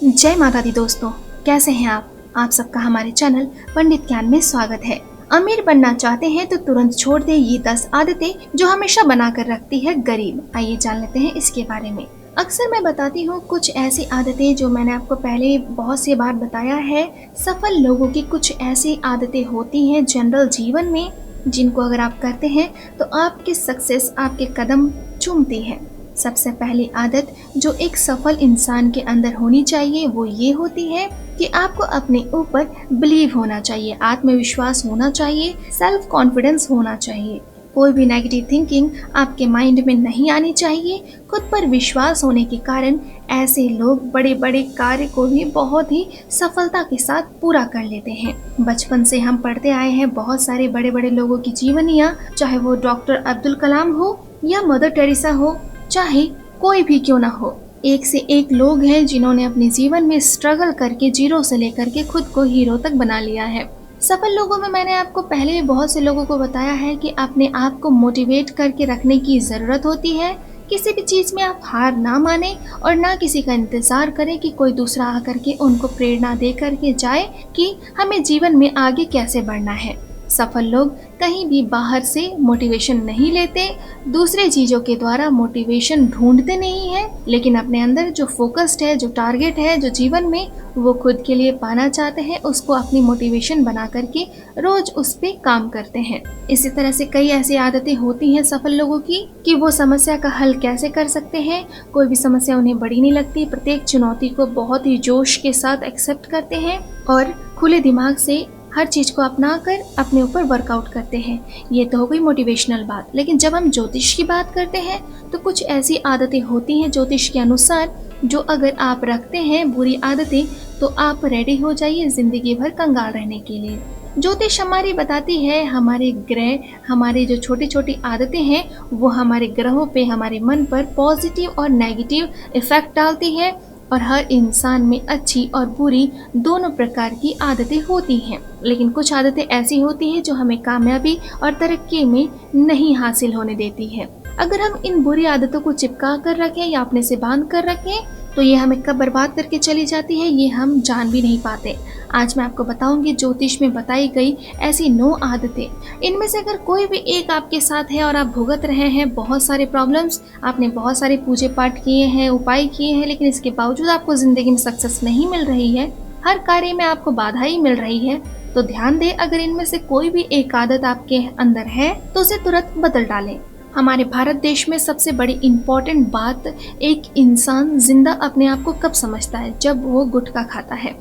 जय माता दी दोस्तों, कैसे हैं आप सबका हमारे चैनल पंडित ज्ञान में स्वागत है। अमीर बनना चाहते हैं तो तुरंत छोड़ दें ये 10 आदतें जो हमेशा बना कर रखती है गरीब। आइए जान लेते हैं इसके बारे में। अक्सर मैं बताती हूँ कुछ ऐसी आदतें जो मैंने आपको पहले बहुत सी बार बताया है। सफल लोगों की कुछ ऐसी आदतें होती हैं जनरल जीवन में, जिनको अगर आप करते हैं तो आपकी सक्सेस आपके कदम चूमती है। सबसे पहली आदत जो एक सफल इंसान के अंदर होनी चाहिए वो ये होती है कि आपको अपने ऊपर बिलीव होना चाहिए, आत्मविश्वास होना चाहिए, सेल्फ कॉन्फिडेंस होना चाहिए। कोई भी नेगेटिव थिंकिंग आपके माइंड में नहीं आनी चाहिए। खुद पर विश्वास होने के कारण ऐसे लोग बड़े बड़े कार्य को भी बहुत ही सफलता के साथ पूरा कर लेते हैं। बचपन से हम पढ़ते आए हैं बहुत सारे बड़े बड़े लोगों की जीवनियाँ, चाहे वो डॉक्टर अब्दुल कलाम हो या मदर टेरेसा हो, चाहे कोई भी क्यों ना हो। एक से एक लोग हैं जिन्होंने अपने जीवन में स्ट्रगल करके जीरो से लेकर के खुद को हीरो तक बना लिया है। सफल लोगों में मैंने आपको पहले भी बहुत से लोगों को बताया है कि अपने आप को मोटिवेट करके रखने की ज़रूरत होती है। किसी भी चीज़ में आप हार ना माने और ना किसी का इंतज़ार करें कि कोई दूसरा आकर के उनको प्रेरणा दे करके जाए कि हमें जीवन में आगे कैसे बढ़ना है। सफल लोग कहीं भी बाहर से मोटिवेशन नहीं लेते, दूसरे चीज़ों के द्वारा मोटिवेशन ढूंढते नहीं है, लेकिन अपने अंदर जो फोकस्ड है, जो टारगेट है, जो जीवन में वो खुद के लिए पाना चाहते हैं, उसको अपनी मोटिवेशन बना करके रोज उस पर काम करते हैं। इसी तरह से कई ऐसी आदतें होती हैं सफल लोगों की कि वो समस्या का हल कैसे कर सकते हैं। कोई भी समस्या उन्हें बड़ी नहीं लगती, प्रत्येक चुनौती को बहुत ही जोश के साथ एक्सेप्ट करते हैं और खुले दिमाग से हर चीज़ को अपना कर अपने ऊपर वर्कआउट करते हैं। ये तो हो गई मोटिवेशनल बात। लेकिन जब हम ज्योतिष की बात करते हैं तो कुछ ऐसी आदतें होती हैं ज्योतिष के अनुसार जो अगर आप रखते हैं बुरी आदतें तो आप रेडी हो जाइए ज़िंदगी भर कंगाल रहने के लिए। ज्योतिष हमारी बताती है हमारे ग्रह, हमारे जो छोटी छोटी आदतें हैं वो हमारे ग्रहों पे, हमारे मन पर पॉजिटिव और नेगेटिव इफेक्ट डालती है। और हर इंसान में अच्छी और बुरी दोनों प्रकार की आदतें होती हैं, लेकिन कुछ आदतें ऐसी होती हैं जो हमें कामयाबी और तरक्की में नहीं हासिल होने देती है। अगर हम इन बुरी आदतों को चिपका कर रखें या अपने से बांध कर रखें तो ये हमें कब बर्बाद करके चली जाती है ये हम जान भी नहीं पाते। आज मैं आपको बताऊंगी ज्योतिष में बताई गई ऐसी 9 आदतें। इनमें से अगर कोई भी एक आपके साथ है और आप भुगत रहे हैं बहुत सारे प्रॉब्लम्स, आपने बहुत सारे पूजे पाठ किए हैं, उपाय किए हैं, लेकिन इसके बावजूद आपको ज़िंदगी में सक्सेस नहीं मिल रही है, हर कार्य में आपको बाधा ही मिल रही है, तो ध्यान दें अगर इनमें से कोई भी एक आदत आपके अंदर है तो उसे तुरंत बदल डालें। हमारे भारत देश में सबसे बड़ी इम्पोर्टेंट बात, एक इंसान जिंदा अपने आप को कब समझता है? जब वो गुटखा खाता है।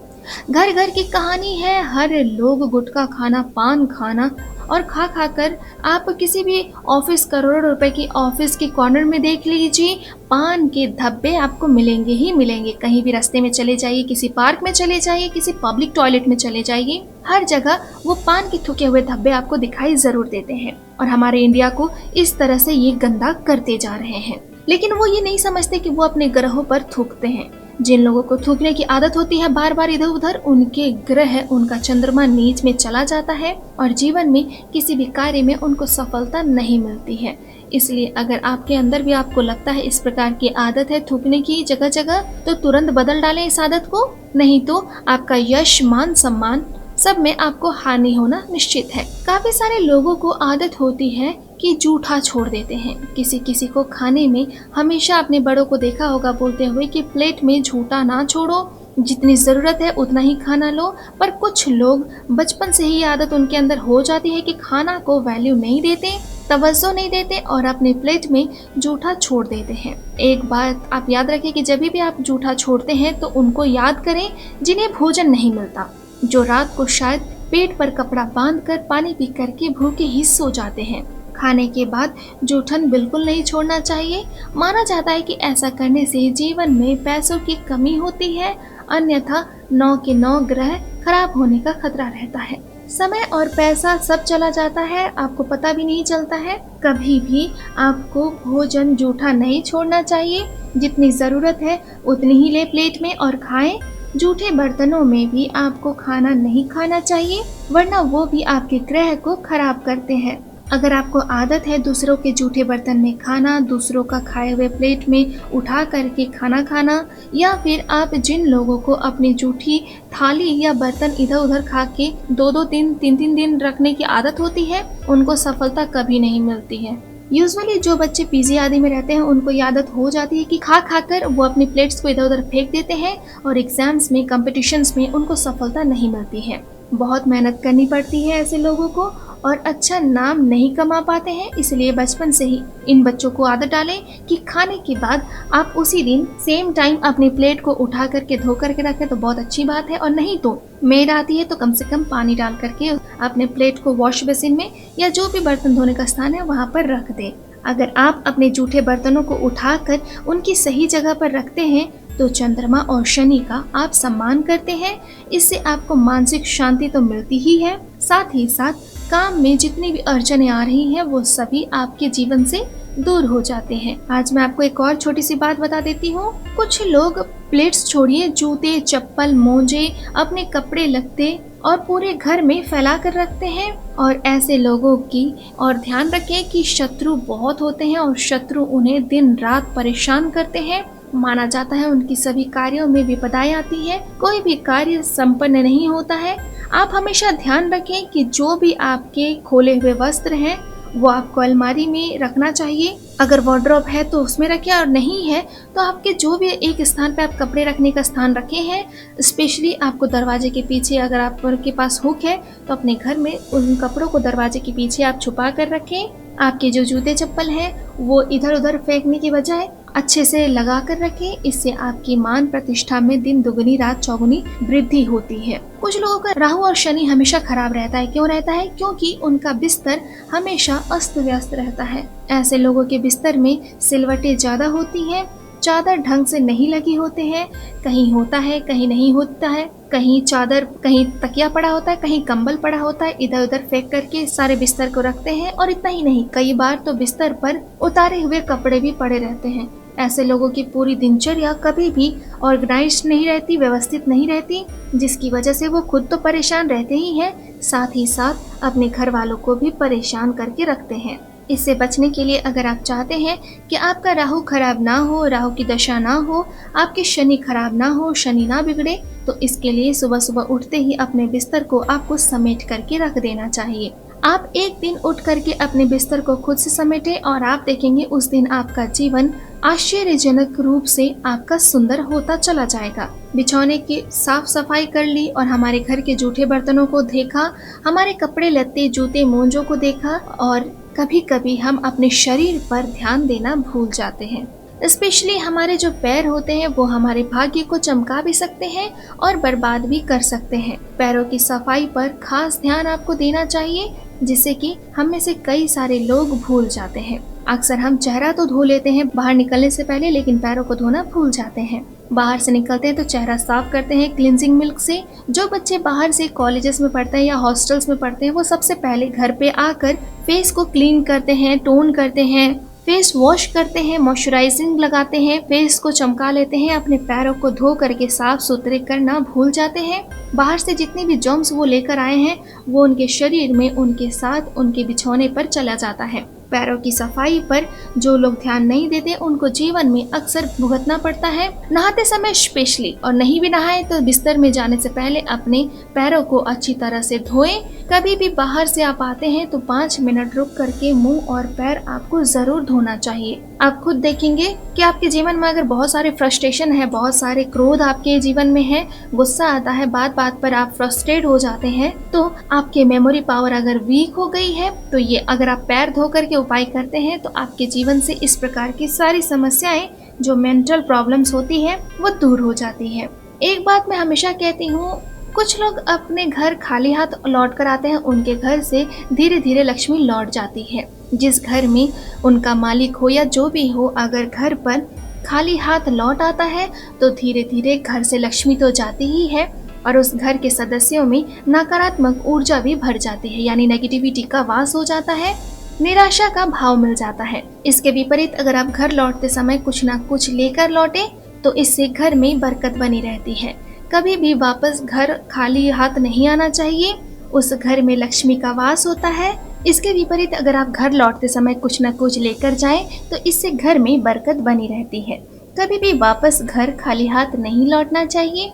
घर घर की कहानी है, हर लोग गुटखा खाना, पान खाना, और खा खा कर आप किसी भी ऑफिस, करोड़ों रुपए की ऑफिस के कॉर्नर में देख लीजिए, पान के धब्बे आपको मिलेंगे ही मिलेंगे। कहीं भी रास्ते में चले जाइए, किसी पार्क में चले जाइए, किसी पब्लिक टॉयलेट में चले जाइए, हर जगह वो पान के थूके हुए धब्बे आपको दिखाई जरूर देते हैं। और हमारे इंडिया को इस तरह से ये गंदा करते जा रहे हैं, लेकिन वो ये नहीं समझते कि वो अपने ग्रहों पर थूकते हैं। जिन लोगों को थूकने की आदत होती है बार बार इधर उधर, उनके ग्रह, उनका चंद्रमा नीच में चला जाता है और जीवन में किसी भी कार्य में उनको सफलता नहीं मिलती है। इसलिए अगर आपके अंदर भी आपको लगता है इस प्रकार की आदत है थूकने की जगह जगह, तो तुरंत बदल डालें इस आदत को, नहीं तो आपका यश, मान सम्मान सब में आपको हानि होना निश्चित है। काफी सारे लोगों को आदत होती है कि जूठा छोड़ देते हैं। किसी किसी को खाने में, हमेशा अपने बड़ों को देखा होगा बोलते हुए कि प्लेट में झूठा ना छोड़ो, जितनी ज़रूरत है उतना ही खाना लो। पर कुछ लोग बचपन से ही आदत उनके अंदर हो जाती है कि खाना को वैल्यू नहीं देते, तवज्जो नहीं देते और अपने प्लेट में जूठा छोड़ देते हैं। एक बात आप याद रखें कि जब भी आप जूठा छोड़ते हैं तो उनको याद करें जिन्हें भोजन नहीं मिलता, जो रात को शायद पेट पर कपड़ा बांधकर पानी पी करके भूखे ही सो जाते हैं। खाने के बाद जूठन बिल्कुल नहीं छोड़ना चाहिए। माना जाता है कि ऐसा करने से जीवन में पैसों की कमी होती है, अन्यथा 9 के 9 ग्रह खराब होने का खतरा रहता है। समय और पैसा सब चला जाता है, आपको पता भी नहीं चलता है। कभी भी आपको भोजन जूठा नहीं छोड़ना चाहिए, जितनी ज़रूरत है उतनी ही ले प्लेट में और खाएं। जूठे बर्तनों में भी आपको खाना नहीं खाना चाहिए, वरना वो भी आपके ग्रह को खराब करते हैं। अगर आपको आदत है दूसरों के जूठे बर्तन में खाना, दूसरों का खाए हुए प्लेट में उठा करके खाना खाना, या फिर आप जिन लोगों को अपनी जूठी थाली या बर्तन इधर उधर खा के 2-2 दिन 3-3 दिन रखने की आदत होती है, उनको सफलता कभी नहीं मिलती है। यूजुअली जो बच्चे पीजी आदि में रहते हैं उनको ये आदत हो जाती है कि खा खा कर वो अपनी प्लेट्स को इधर उधर फेंक देते हैं और एग्जाम्स में, कंपटीशंस में उनको सफलता नहीं मिलती है। बहुत मेहनत करनी पड़ती है ऐसे लोगों को और अच्छा नाम नहीं कमा पाते हैं। इसलिए बचपन से ही इन बच्चों को आदत डालें कि खाने के बाद आप उसी दिन सेम टाइम अपनी प्लेट को उठा करके धो करके रखें तो बहुत अच्छी बात है, और नहीं तो मेड आती है तो कम से कम पानी डाल करके अपने प्लेट को वॉश बेसिन में या जो भी बर्तन धोने का स्थान है वहाँ पर रख दें। अगर आप अपने जूठे बर्तनों को उठाकर उनकी सही जगह पर रखते हैं तो चंद्रमा और शनि का आप सम्मान करते हैं। इससे आपको मानसिक शांति तो मिलती ही है, साथ ही साथ काम में जितनी भी अड़चने आ रही हैं वो सभी आपके जीवन से दूर हो जाते हैं। आज मैं आपको एक और छोटी सी बात बता देती हूँ। कुछ लोग प्लेट्स छोड़िए, जूते, चप्पल, मोजे, अपने कपड़े लगते और पूरे घर में फैला कर रखते हैं, और ऐसे लोगों की और ध्यान रखें कि शत्रु बहुत होते हैं और शत्रु उन्हें दिन रात परेशान करते हैं। माना जाता है उनकी सभी कार्यों में विपदाएं आती है, कोई भी कार्य संपन्न नहीं होता है। आप हमेशा ध्यान रखें कि जो भी आपके खोले हुए वस्त्र हैं वो आपको अलमारी में रखना चाहिए। अगर वार्डरोब है तो उसमें रखें, और नहीं है तो आपके जो भी एक स्थान पे आप कपड़े रखने का स्थान रखे हैं, स्पेशली आपको दरवाजे के पीछे, अगर आपके पास हुक है तो अपने घर में उन कपड़ों को दरवाजे के पीछे आप छुपा कर रखें। आपके जो जूते चप्पल हैं वो इधर उधर फेंकने की बजाय अच्छे से लगा कर रखें। इससे आपकी मान प्रतिष्ठा में दिन दुगनी रात चौगुनी वृद्धि होती है। कुछ लोगों का राहु और शनि हमेशा खराब रहता है। क्यों रहता है? क्योंकि उनका बिस्तर हमेशा अस्त व्यस्त रहता है। ऐसे लोगों के बिस्तर में सिलवटें ज्यादा होती हैं, चादर ढंग से नहीं लगी होते हैं, कहीं होता है कहीं नहीं होता है, कहीं चादर, कहीं तकिया पड़ा होता है, कहीं कंबल पड़ा होता है, इधर उधर फेंक करके सारे बिस्तर को रखते हैं। और इतना ही नहीं, कई बार तो बिस्तर पर उतारे हुए कपड़े भी पड़े रहते हैं। ऐसे लोगों की पूरी दिनचर्या कभी भी ऑर्गेनाइज्ड नहीं रहती, व्यवस्थित नहीं रहती, जिसकी वजह से वो खुद तो परेशान रहते ही हैं, साथ ही साथ अपने घर वालों को भी परेशान करके रखते हैं। इससे बचने के लिए अगर आप चाहते हैं कि आपका राहु खराब ना हो, राहु की दशा ना हो, आपके शनि खराब ना हो, शनि ना बिगड़े, तो इसके लिए सुबह सुबह उठते ही अपने बिस्तर को आपको समेट करके रख देना चाहिए। आप एक दिन उठ करके अपने बिस्तर को खुद से समेटें और आप देखेंगे उस दिन आपका जीवन आश्चर्यजनक रूप से आपका सुंदर होता चला जाएगा। बिछौने की साफ सफाई कर ली और हमारे घर के जूठे बर्तनों को देखा, हमारे कपड़े लत्ते, जूते, मोजों को देखा, और कभी कभी हम अपने शरीर पर ध्यान देना भूल जाते हैं। स्पेशली हमारे जो पैर होते हैं वो हमारे भाग्य को चमका भी सकते हैं और बर्बाद भी कर सकते हैं। पैरों की सफाई पर खास ध्यान आपको देना चाहिए, जिससे कि हम में से कई सारे लोग भूल जाते हैं। अक्सर हम चेहरा तो धो लेते हैं बाहर निकलने से पहले, लेकिन पैरों को धोना भूल जाते हैं। बाहर से निकलते हैं तो चेहरा साफ करते हैं क्लिनजिंग मिल्क से। जो बच्चे बाहर से कॉलेजेस में पढ़ते हैं या हॉस्टल्स में पढ़ते हैं वो सबसे पहले घर पे आकर फेस को क्लीन करते हैं, टोन करते हैं, फेस वॉश करते हैं, मॉइस्चराइजिंग लगाते हैं, फेस को चमका लेते हैं। अपने पैरों को धो करके साफ सुथरे करना भूल जाते हैं। बाहर से जितने भी जर्म्स वो लेकर आए हैं वो उनके शरीर में उनके साथ उनके बिछौने पर चला जाता है। पैरों की सफाई पर जो लोग ध्यान नहीं देते उनको जीवन में अक्सर भुगतना पड़ता है, नहाते समय स्पेशली। और नहीं भी नहाए तो बिस्तर में जाने से पहले अपने पैरों को अच्छी तरह से धोएं। कभी भी बाहर से आप आते हैं तो 5 मिनट रुक करके मुंह और पैर आपको जरूर धोना चाहिए। आप खुद देखेंगे कि आपके जीवन में अगर बहुत सारे फ्रस्ट्रेशन है, बहुत सारे क्रोध आपके जीवन में है, गुस्सा आता है, बात बात पर आप फ्रस्ट्रेट हो जाते हैं, तो आपकी मेमोरी पावर अगर वीक हो गई है तो ये अगर आप पैर धो करके उपाय करते हैं तो आपके जीवन से इस प्रकार की सारी समस्याएं जो मेंटल प्रॉब्लम्स होती है वो दूर हो जाती है। एक बात मैं हमेशा कहती हूँ, कुछ लोग अपने घर खाली हाथ लौट कर आते हैं, उनके घर से धीरे धीरे लक्ष्मी लौट जाती है। जिस घर में उनका मालिक हो या जो भी हो, अगर घर पर खाली हाथ लौट आता है तो धीरे धीरे घर से लक्ष्मी तो जाती ही है और उस घर के सदस्यों में नकारात्मक ऊर्जा भी भर जाती है, यानी नेगेटिविटी का वास हो जाता है, निराशा का भाव मिल जाता है। इसके विपरीत अगर आप घर लौटते समय कुछ ना कुछ लेकर लौटे तो इससे घर में बरकत बनी रहती है। कभी भी वापस घर खाली हाथ नहीं आना चाहिए। उस घर में लक्ष्मी का वास होता है, इसके विपरीत अगर आप घर लौटते समय कुछ न कुछ लेकर जाएं तो इससे घर में बरकत बनी रहती है। कभी भी वापस घर खाली हाथ नहीं लौटना चाहिए।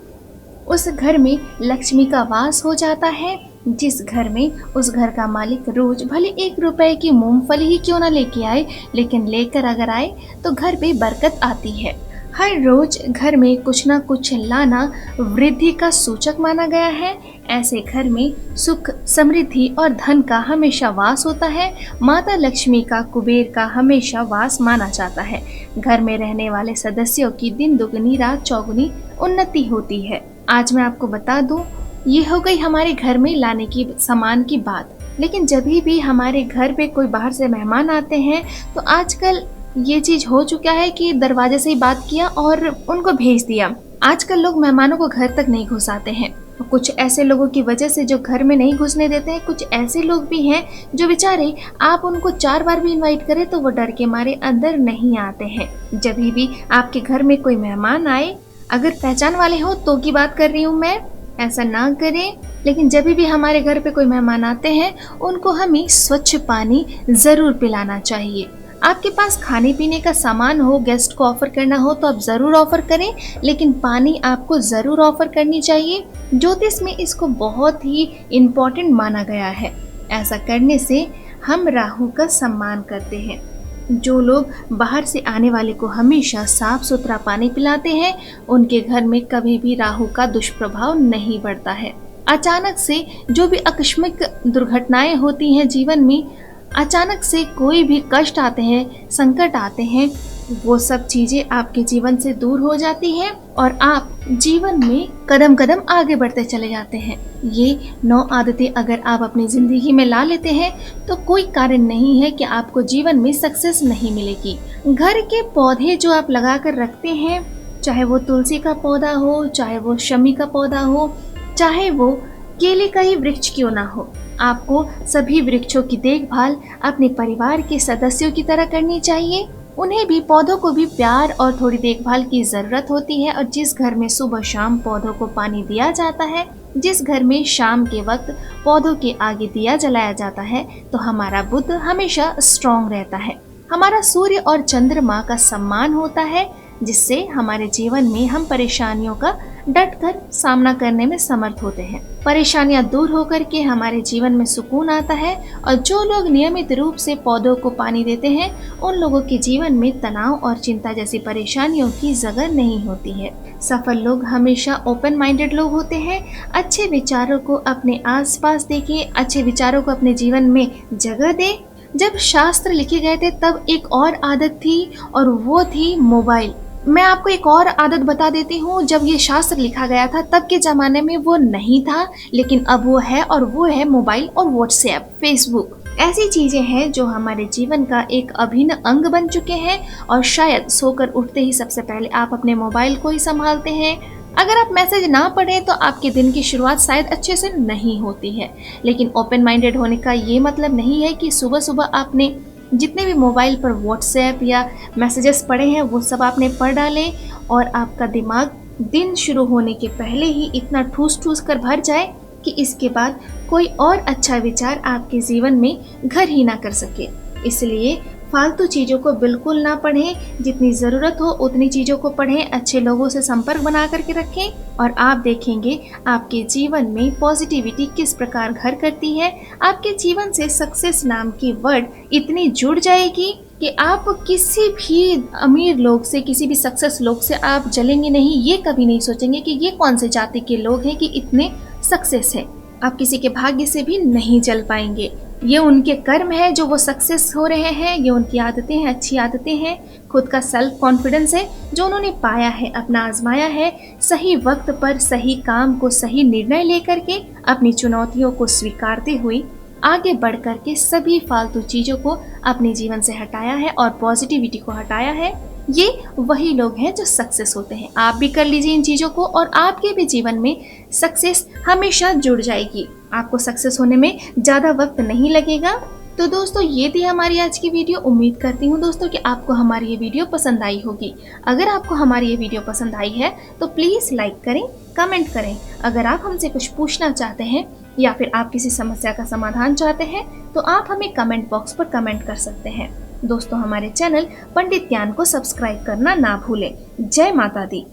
उस घर में लक्ष्मी का वास हो जाता है। जिस घर में उस घर का मालिक रोज भले 1 रुपए की मूंगफली ही क्यों ना लेके आए, लेकिन लेकर अगर आए तो घर पे बरकत आती है। हर रोज घर में कुछ ना कुछ लाना वृद्धि का सूचक माना गया है। ऐसे घर में सुख, समृद्धि और धन का हमेशा वास होता है। माता लक्ष्मी का, कुबेर का हमेशा वास माना जाता है। घर में रहने वाले सदस्यों की दिन दुगनी रात चौगुनी उन्नति होती है। आज मैं आपको बता दूं, ये हो गई हमारे घर में लाने की सामान की बात। लेकिन जब भी हमारे घर पे कोई बाहर से मेहमान आते हैं तो आजकल ये चीज हो चुका है कि दरवाजे से ही बात किया और उनको भेज दिया। आजकल लोग मेहमानों को घर तक नहीं घुसाते हैं। कुछ ऐसे लोगों की वजह से जो घर में नहीं घुसने देते हैं, कुछ ऐसे लोग भी हैं जो बेचारे आप उनको 4 बार भी इनवाइट करें तो वो डर के मारे अंदर नहीं आते हैं। जब भी आपके घर में कोई मेहमान आए, अगर पहचान वाले हो तो की बात कर रही हूँ मैं, ऐसा ना करें। लेकिन जब भी हमारे घर पे कोई मेहमान आते हैं उनको हमें स्वच्छ पानी जरूर पिलाना चाहिए। आपके पास खाने पीने का सामान हो, गेस्ट को ऑफर करना हो तो आप ज़रूर ऑफर करें, लेकिन पानी आपको ज़रूर ऑफर करनी चाहिए। ज्योतिष में इसको बहुत ही इम्पोर्टेंट माना गया है। ऐसा करने से हम राहु का सम्मान करते हैं। जो लोग बाहर से आने वाले को हमेशा साफ सुथरा पानी पिलाते हैं, उनके घर में कभी भी राहु का दुष्प्रभाव नहीं बढ़ता है। अचानक से जो भी आकस्मिक दुर्घटनाएं होती हैं जीवन में, अचानक से कोई भी कष्ट आते हैं, संकट आते हैं, वो सब चीजें आपके जीवन से दूर हो जाती हैं और आप जीवन में कदम कदम आगे बढ़ते चले जाते हैं। ये 9 आदतें अगर आप अपनी जिंदगी में ला लेते हैं तो कोई कारण नहीं है कि आपको जीवन में सक्सेस नहीं मिलेगी। घर के पौधे जो आप लगा कर रखते हैं, चाहे वो तुलसी का पौधा हो, चाहे वो शमी का पौधा हो, चाहे वो केले का ही वृक्ष क्यों ना हो, आपको सभी वृक्षों की देखभाल अपने परिवार के सदस्यों की तरह करनी चाहिए। उन्हें भी, पौधों को भी प्यार और थोड़ी देखभाल की जरूरत होती है। और जिस घर में सुबह शाम पौधों को पानी दिया जाता है, जिस घर में शाम के वक्त पौधों के आगे दिया जलाया जाता है, तो हमारा बुद्ध हमेशा स्ट्रॉन्ग रहता है। हमारा सूर्य और चंद्रमा का सम्मान होता है, जिससे हमारे जीवन में हम परेशानियों का डटकर सामना करने में समर्थ होते हैं। परेशानियां दूर होकर के हमारे जीवन में सुकून आता है। और जो लोग नियमित रूप से पौधों को पानी देते हैं, उन लोगों के जीवन में तनाव और चिंता जैसी परेशानियों की जगह नहीं होती है। सफल लोग हमेशा ओपन माइंडेड लोग होते हैं। अच्छे विचारों को अपने आसपास देखें, अच्छे विचारों को अपने जीवन में जगह दें। जब शास्त्र लिखे गए थे तब एक और आदत थी और वो थी मोबाइल। मैं आपको एक और आदत बता देती हूँ। जब ये शास्त्र लिखा गया था तब के ज़माने में वो नहीं था, लेकिन अब वो है, और वो है मोबाइल और व्हाट्सएप, फेसबुक। ऐसी चीज़ें हैं जो हमारे जीवन का एक अभिन्न अंग बन चुके हैं। और शायद सोकर उठते ही सबसे पहले आप अपने मोबाइल को ही संभालते हैं। अगर आप मैसेज ना पढ़ें तो आपके दिन की शुरुआत शायद अच्छे से नहीं होती है। लेकिन ओपन माइंडेड होने का ये मतलब नहीं है कि सुबह सुबह आपने जितने भी मोबाइल पर व्हाट्सएप या मैसेजेस पड़े हैं वो सब आपने पढ़ डालें और आपका दिमाग दिन शुरू होने के पहले ही इतना ठूस ठूस कर भर जाए कि इसके बाद कोई और अच्छा विचार आपके जीवन में घर ही ना कर सके। इसलिए फालतू चीज़ों को बिल्कुल ना पढ़ें। जितनी ज़रूरत हो उतनी चीज़ों को पढ़ें। अच्छे लोगों से संपर्क बना करके रखें और आप देखेंगे आपके जीवन में पॉजिटिविटी किस प्रकार घर करती है। आपके जीवन से सक्सेस नाम की वर्ड इतनी जुड़ जाएगी कि आप किसी भी अमीर लोग से, किसी भी सक्सेस लोग से आप जलेंगे नहीं। ये कभी नहीं सोचेंगे कि ये कौन से जाति के लोग हैं कि इतने सक्सेस है। आप किसी के भाग्य से भी नहीं जल पाएंगे। ये उनके कर्म है जो वो सक्सेस हो रहे हैं। ये उनकी आदतें हैं, अच्छी आदतें हैं। खुद का सेल्फ कॉन्फिडेंस है जो उन्होंने पाया है, अपना आजमाया है। सही वक्त पर सही काम को सही निर्णय लेकर के अपनी चुनौतियों को स्वीकारते हुए आगे बढ़ कर के सभी फालतू चीज़ों को अपने जीवन से हटाया है और पॉजिटिविटी को हटाया है। ये वही लोग हैं जो सक्सेस होते हैं। आप भी कर लीजिए इन चीज़ों को और आपके भी जीवन में सक्सेस हमेशा जुड़ जाएगी। आपको सक्सेस होने में ज़्यादा वक्त नहीं लगेगा। तो दोस्तों, ये थी हमारी आज की वीडियो। उम्मीद करती हूँ दोस्तों कि आपको हमारी ये वीडियो पसंद आई होगी। अगर आपको हमारी ये वीडियो पसंद आई है तो प्लीज़ लाइक करें, कमेंट करें। अगर आप हमसे कुछ पूछना चाहते हैं या फिर आप किसी समस्या का समाधान चाहते हैं तो आप हमें कमेंट बॉक्स पर कमेंट कर सकते हैं। दोस्तों, हमारे चैनल पंडित ज्ञान को सब्सक्राइब करना ना भूलें। जय माता दी।